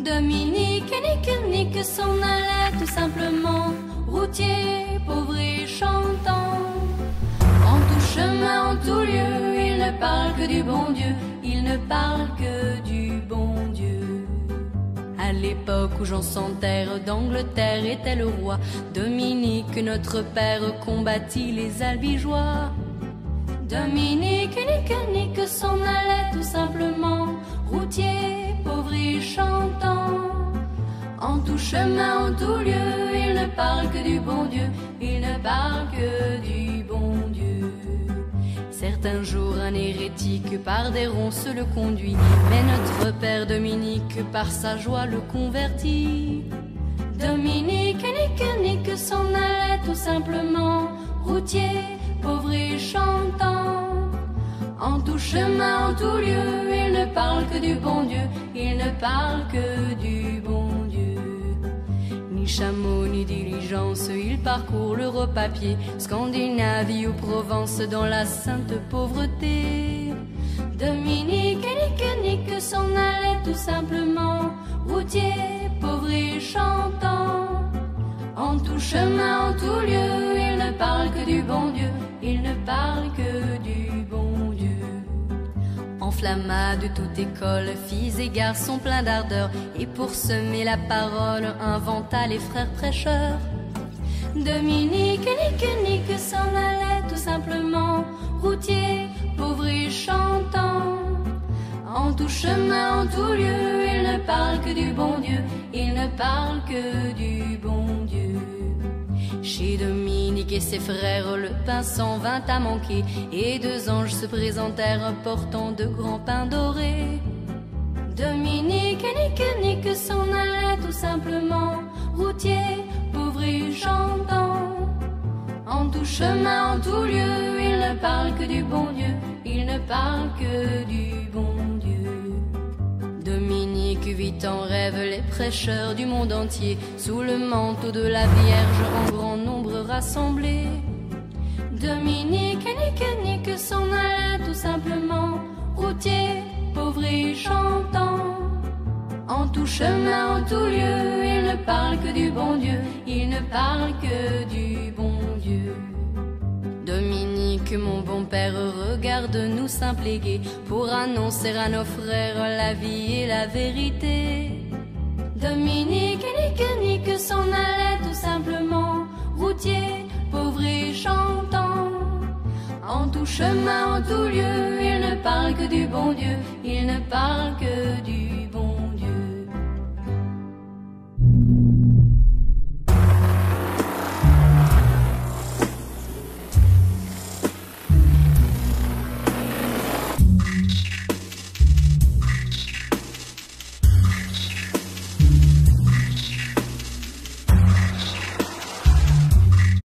Dominique nique s'en allait tout simplement, routier, pauvre et chantant. En tout chemin, en tout lieu, il ne parle que du bon Dieu, il ne parle que du bon Dieu. À l'époque où Jean sans terre d'Angleterre était le roi, Dominique notre père combattit les albigeois. Dominique nique s'en allait tout simplement, routier, pauvre et chantant. En tout chemin, en tout lieu, il ne parle que du bon Dieu, il ne parle que du bon Dieu. Certains jours, un hérétique par des ronces le conduit, mais notre père Dominique par sa joie le convertit. Dominique nique s'en allait tout simplement, routier, pauvre et chantant. En tout chemin, en tout lieu, il ne parle que du bon Dieu, il ne parle que du bon Dieu. Ni chameau, ni diligence, il parcourt l'Europe à pied, Scandinavie ou Provence dans la sainte pauvreté. Dominique nique s'en allait tout simplement, routier, pauvre et chantant. En tout chemin, en tout lieu, il ne parle que du bon Dieu, il ne parle que du bon Dieu. Enflamma de toute école, fils et garçons pleins d'ardeur, et pour semer la parole, inventa les frères prêcheurs. Dominique nique s'en allait tout simplement, routier, pauvre et chantant. En tout chemin, en tout lieu, il ne parle que du bon Dieu, il ne parle que du bon Dieu. Chez Dominique et ses frères, le pain s'en vint à manquer, et deux anges se présentèrent portant de grands pains dorés. Dominique nique s'en allait tout simplement, routier, pauvre et chantant. En tout chemin, en tout lieu, il ne parle que du bon Dieu, il ne parle que du bon Dieu. Dominique vit en rêve les prêcheurs du monde entier, sous le manteau de la Vierge en grand nombre rassemblés. Dominique nique s'en allait tout simplement, routier, pauvre et chantant. En tout chemin, en tout lieu, il ne parle que du bon Dieu, il ne parle que du bon Dieu. Dominique, mon bon père, regarde-nous simple et gai, pour annoncer à nos frères la vie et la vérité. Dominique nique s'en allait tout simplement, routier, pauvre et chantant. En tout chemin, en tout lieu, il ne parle que du bon Dieu, il ne parle que du